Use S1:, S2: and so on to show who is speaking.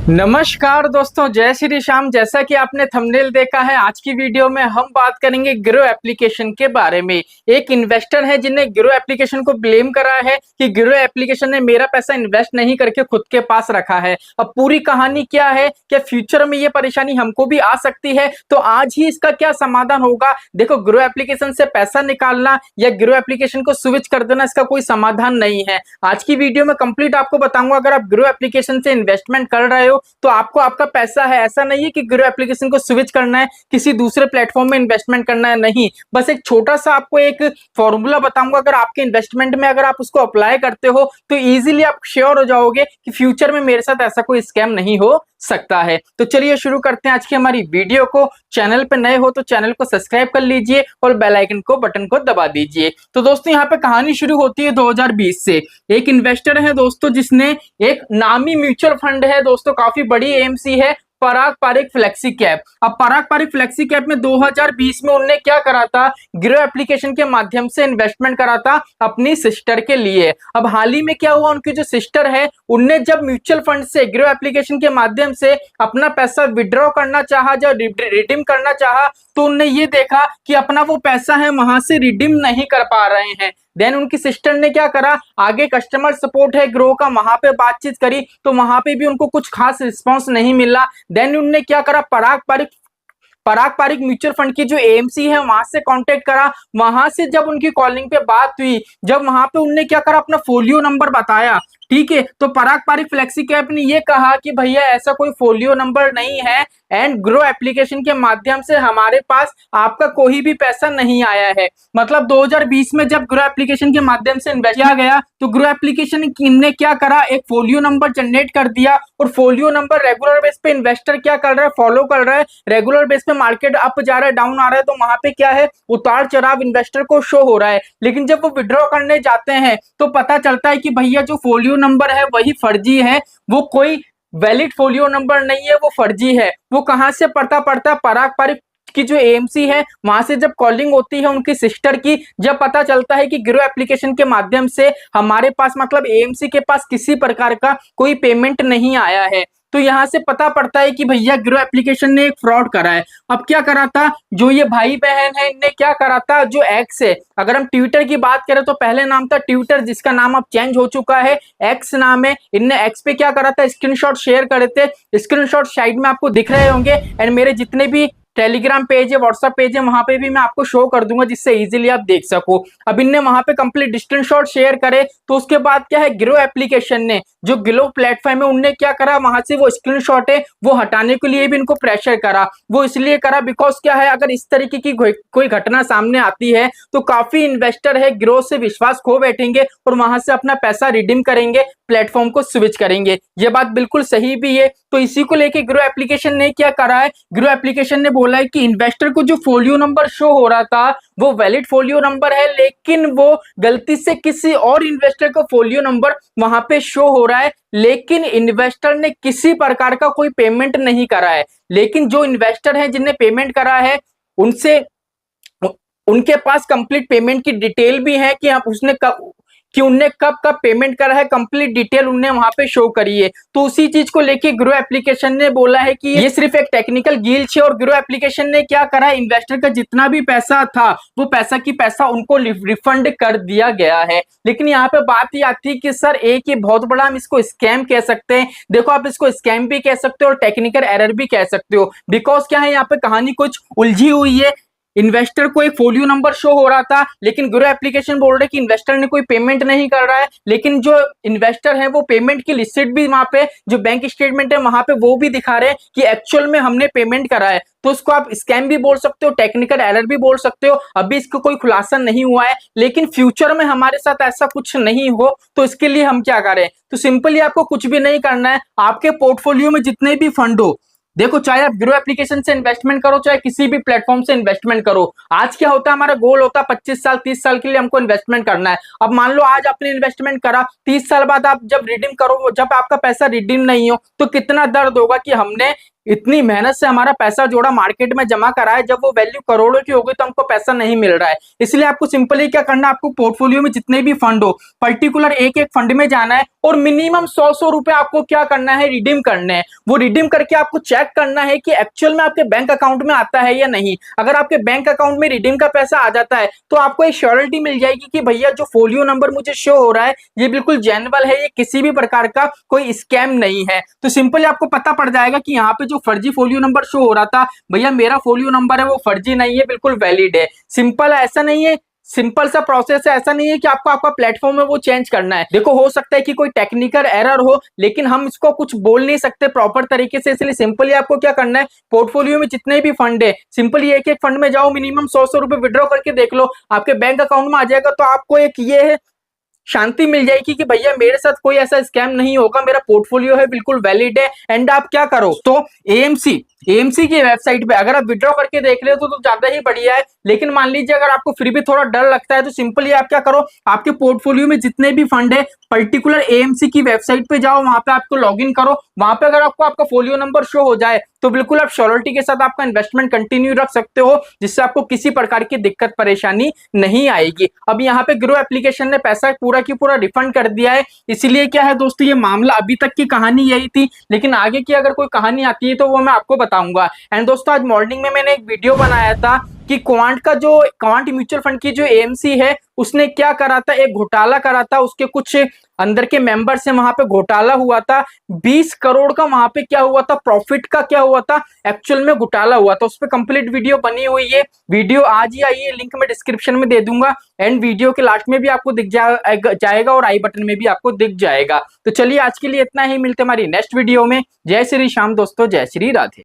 S1: नमस्कार दोस्तों, जय श्री श्याम। जैसा कि आपने थंबनेल देखा है, आज की वीडियो में हम बात करेंगे ग्रो एप्लीकेशन के बारे में। एक इन्वेस्टर है जिन्हें ग्रो एप्लीकेशन को ब्लेम करा है कि ग्रो एप्लीकेशन ने मेरा पैसा इन्वेस्ट नहीं करके खुद के पास रखा है। अब पूरी कहानी क्या है, क्या फ्यूचर में ये परेशानी हमको भी आ सकती है, तो आज ही इसका क्या समाधान होगा। देखो, ग्रो एप्लीकेशन से पैसा निकालना या ग्रो एप्लीकेशन को स्विच कर देना, इसका कोई समाधान नहीं है। आज की वीडियो में कंप्लीट आपको बताऊंगा। अगर आप ग्रो एप्लीकेशन से इन्वेस्टमेंट कर रहे हो तो आपको आपका पैसा है, ऐसा नहीं है कि ग्रो एप्लीकेशन को स्विच करना है, किसी दूसरे प्लेटफॉर्म में इन्वेस्टमेंट करना है, नहीं। बस एक छोटा सा आपको एक फॉर्मूला बताऊंगा। अगर आपके इन्वेस्टमेंट में अगर आप उसको अप्लाई करते हो तो इजीली आप श्योर हो जाओगे कि फ्यूचर में मेरे साथ ऐसा कोई स्कैम नहीं हो सकता है। तो चलिए शुरू करते हैं आज की हमारी वीडियो को। चैनल पे नए हो तो चैनल को सब्सक्राइब कर लीजिए और बेल आइकन को बटन को दबा दीजिए। तो दोस्तों, यहाँ पे कहानी शुरू होती है 2020 से। एक इन्वेस्टर है दोस्तों जिसने एक नामी म्यूचुअल फंड है दोस्तों, काफी बड़ी एएमसी है, पराग पारिक फ्लेक्सी कैप। अब पराग पारिक फ्लेक्सी कैप में 2020 में उन्होंने क्या करा था, ग्रो एप्लीकेशन के माध्यम से इन्वेस्टमेंट करा था अपनी सिस्टर के लिए। अब हाल ही में क्या हुआ, उनकी जो सिस्टर है उनने जब म्यूचुअल फंड से ग्रो एप्लीकेशन के माध्यम से अपना पैसा विड्रॉ करना चाहा, जब रिडीम करना चाहा, तो उनने ये देखा कि अपना वो पैसा है वहां से रिडीम नहीं कर पा रहे हैं। देन उनकी सिस्टर ने क्या करा, आगे कस्टमर सपोर्ट है ग्रो का, वहां पे बातचीत करी तो वहां पे भी उनको कुछ खास रिस्पांस नहीं मिला। देन उनने क्या करा, पराग पारिक म्यूचुअल फंड की जो एएमसी है वहां से कांटेक्ट करा। वहां से जब उनकी कॉलिंग पे बात हुई, जब वहां पे उनने क्या करा, अपना फोलियो नंबर बताया, ठीक है, तो पराग पारिक फ्लेक्सी कैप ने ये कहा कि भैया ऐसा कोई फोलियो नंबर नहीं है एंड ग्रो एप्लीकेशन के माध्यम से हमारे पास आपका कोई भी पैसा नहीं आया है। मतलब 2020 में जब ग्रो एप्लीकेशन के माध्यम से इन्वेस्ट किया गया तो ग्रो एप्लीकेशन ने क्या करा, एक फोलियो नंबर जनरेट कर दिया और फोलियो नंबर रेगुलर बेस पे इन्वेस्टर क्या कर रहा है, फॉलो कर रहा है। रेगुलर बेस पे मार्केट अप जा रहा है, डाउन आ रहा है, तो वहां पे क्या है, उतार चढ़ाव इन्वेस्टर को शो हो रहा है। लेकिन जब वो विड्रॉ करने जाते हैं तो पता चलता है कि भैया जो फोलियो नंबर है वही फर्जी है, वो कोई वैलिड फोलियो नंबर नहीं है, वो फर्जी है। वो कहां से पता पड़ता, पराग पारिक की जो एएमसी है वहां से जब कॉलिंग होती है उनकी सिस्टर की, जब पता चलता है कि ग्रो एप्लीकेशन के माध्यम से हमारे पास, मतलब एएमसी के पास किसी प्रकार का कोई पेमेंट नहीं आया है, तो यहां से पता पड़ता है कि भैया ग्रो एप्लीकेशन ने एक फ्रॉड करा है। अब क्या करा था, जो ये भाई बहन है इनने क्या करा था, जो एक्स है, अगर हम ट्विटर की बात करें तो पहले नाम था ट्विटर, जिसका नाम अब चेंज हो चुका है, एक्स नाम है। इनने एक्स पे क्या करा था, स्क्रीनशॉट शेयर करे थे। स्क्रीनशॉट साइड में आपको दिख रहे होंगे एंड मेरे जितने भी टेलीग्राम पेज है, व्हाट्सएप पेज है, वहां पे भी मैं आपको शो कर दूंगा जिससे इजीली आप देख सको। अब इनने वहां पे कंप्लीट स्क्रीनशॉट शेयर करे तो उसके बाद क्या है, ग्रो एप्लीकेशन ने, जो ग्लो प्लेटफॉर्म है, उनने क्या करा, वहां से वो स्क्रीनशॉट है वो हटाने के लिए भी इनको प्रेशर करा। वो इसलिए करा बिकॉज क्या है, अगर इस तरीके की कोई घटना सामने आती है तो काफी इन्वेस्टर है ग्रो से विश्वास खो बैठेंगे और वहां से अपना पैसा रिडीम करेंगे, प्लेटफॉर्म को स्विच करेंगे। ये बात बिल्कुल सही भी है। तो इसी को लेके ग्रो एप्लीकेशन ने क्या करा है, ग्रो एप्लीकेशन ने बोला है कि इन्वेस्टर को जो फोलियो नंबर शो हो रहा था वो वैलिड फोलियो नंबर है, लेकिन वो गलती से किसी और इन्वेस्टर का फोलियो नंबर वहां पे शो हो रहा है, लेकिन इन्वेस्टर ने किसी प्रकार का कोई पेमेंट नहीं करा है। लेकिन जो इन्वेस्टर है जिनने पेमेंट करा है उनसे उनके पास कंप्लीट पेमेंट की डिटेल भी है कि उनने कब कब पेमेंट करा है, कंप्लीट डिटेल उनने वहां पे शो करी है। तो उसी चीज को लेके ग्रो एप्लीकेशन ने बोला है कि ये सिर्फ एक टेक्निकल ग्लिच है और ग्रो एप्लीकेशन ने क्या करा, इन्वेस्टर का जितना भी पैसा था वो पैसा उनको रिफंड कर दिया गया है। लेकिन यहाँ पे बात ये आती है कि सर एक ये बहुत बड़ा हम इसको स्कैम कह सकते हैं। देखो, आप इसको स्कैम भी कह सकते हो और टेक्निकल एरर भी कह सकते हो। बिकॉज क्या है, यहाँ पे कहानी कुछ उलझी हुई है। इन्वेस्टर को एक फोलियो नंबर शो हो रहा था, लेकिन ग्रो एप्लीकेशन बोल रहे कि इन्वेस्टर ने कोई पेमेंट नहीं कर रहा है। लेकिन जो इन्वेस्टर है वो पेमेंट की रिसीट भी वहां पे, जो बैंक स्टेटमेंट है वहां पे वो भी दिखा रहे हैं कि एक्चुअल में हमने पेमेंट करा है। तो उसको आप स्कैम भी बोल सकते हो, टेक्निकल एरर भी बोल सकते हो। अभी इसका कोई खुलासा नहीं हुआ है, लेकिन फ्यूचर में हमारे साथ ऐसा कुछ नहीं हो तो इसके लिए हम क्या करें, तो सिंपली आपको कुछ भी नहीं करना है। आपके पोर्टफोलियो में जितने भी फंड हो, देखो, चाहे आप ग्रो एप्लीकेशन से इन्वेस्टमेंट करो चाहे किसी भी प्लेटफॉर्म से इन्वेस्टमेंट करो, आज क्या होता है, हमारा गोल होता है 25 साल 30 साल के लिए हमको इन्वेस्टमेंट करना है। अब मान लो आज आपने इन्वेस्टमेंट करा, 30 साल बाद आप जब रिडीम करो, जब आपका पैसा रिडीम नहीं हो तो कितना दर्द होगा कि हमने इतनी मेहनत से हमारा पैसा जोड़ा, मार्केट में जमा करा है, जब वो वैल्यू करोड़ों की हो गई तो हमको पैसा नहीं मिल रहा है। इसलिए आपको सिंपली क्या करना है, आपको पोर्टफोलियो में जितने भी फंड हो, पर्टिकुलर एक एक फंड में जाना है और मिनिमम 100 रुपए आपको क्या करना है, रिडीम करने हैं। वो रिडीम करके आपको चेक करना है कि एक्चुअल में आपके बैंक अकाउंट में आता है या नहीं। अगर आपके बैंक अकाउंट में रिडीम का पैसा आ जाता है तो आपको एक श्योरिटी मिल जाएगी कि भैया जो फोलियो नंबर मुझे शो हो रहा है ये बिल्कुल जेन्युइन है, ये किसी भी प्रकार का कोई स्कैम नहीं है। तो सिंपली आपको पता पड़ जाएगा कि यहाँ पे जो फर्जी फोलियो नंबर शो हो रहा था, भैया मेरा फोलियो नंबर है वो फर्जी नहीं है, बिल्कुल वैलिड है। सिंपल है, ऐसा नहीं है, सिंपल सा प्रोसेस है, ऐसा नहीं है कि आपको आपका प्लेटफॉर्म में वो चेंज करना है। देखो हो सकता है कि कोई टेक्निकल एरर हो, लेकिन हम इसको कुछ बोल नहीं सकते प्रॉपर तरीके से, इसलिए सिंपली आपको क्या करना है, पोर्टफोलियो में जितने भी फंड है सिंपली एक एक फंड में जाओ, मिनिमम 100 रुपए विड्रॉ करके देख लो, आपके बैंक अकाउंट में आ जाएगा। तो आपको एक ये है शांति मिल जाएगी कि भैया मेरे साथ कोई ऐसा स्कैम नहीं होगा, मेरा पोर्टफोलियो है बिल्कुल वैलिड है। एंड आप क्या करो तो एएमसी की वेबसाइट पे अगर आप विड्रॉ करके देख रहे हो तो ज्यादा ही बढ़िया है। लेकिन मान लीजिए अगर आपको फिर भी थोड़ा डर लगता है तो सिंपली आप क्या करो, आपके पोर्टफोलियो में जितने भी फंड है पर्टिकुलर एएमसी की वेबसाइट पे जाओ, वहां पे आपको लॉग इन करो, वहां पे अगर आपको आपका फोलियो नंबर शो हो जाए तो बिल्कुल आप श्योरिटी के साथ आपका इन्वेस्टमेंट कंटिन्यू रख सकते हो, जिससे आपको किसी प्रकार की दिक्कत परेशानी नहीं आएगी। अब यहाँ पे ग्रो एप्लीकेशन ने पैसा पूरा की पूरा रिफंड कर दिया है। इसीलिए क्या है दोस्तों, ये मामला अभी तक की कहानी यही थी, लेकिन आगे की अगर कोई कहानी आती है तो वो मैं आपको बताऊंगा। एंड दोस्तों आज मॉर्निंग में मैंने एक वीडियो बनाया था कि क्वांट म्यूचुअल फंड की जो एएमसी है उसने क्या करा था, एक घोटाला करा था, उसके कुछ अंदर के मेंबर से वहां पे घोटाला हुआ था, 20 करोड़ का वहां पे क्या हुआ था, प्रॉफिट का क्या हुआ था, एक्चुअल में घोटाला हुआ था। उस पर कंप्लीट वीडियो बनी हुई है, वीडियो आज ही आई है, लिंक मैं डिस्क्रिप्शन में दे दूंगा। एंड वीडियो के लास्ट में भी आपको दिख जाएगा और आई बटन में भी आपको दिख जाएगा। तो चलिए आज के लिए इतना ही, मिलते हमारी नेक्स्ट वीडियो में। जय श्री श्याम दोस्तों, जय श्री राधे।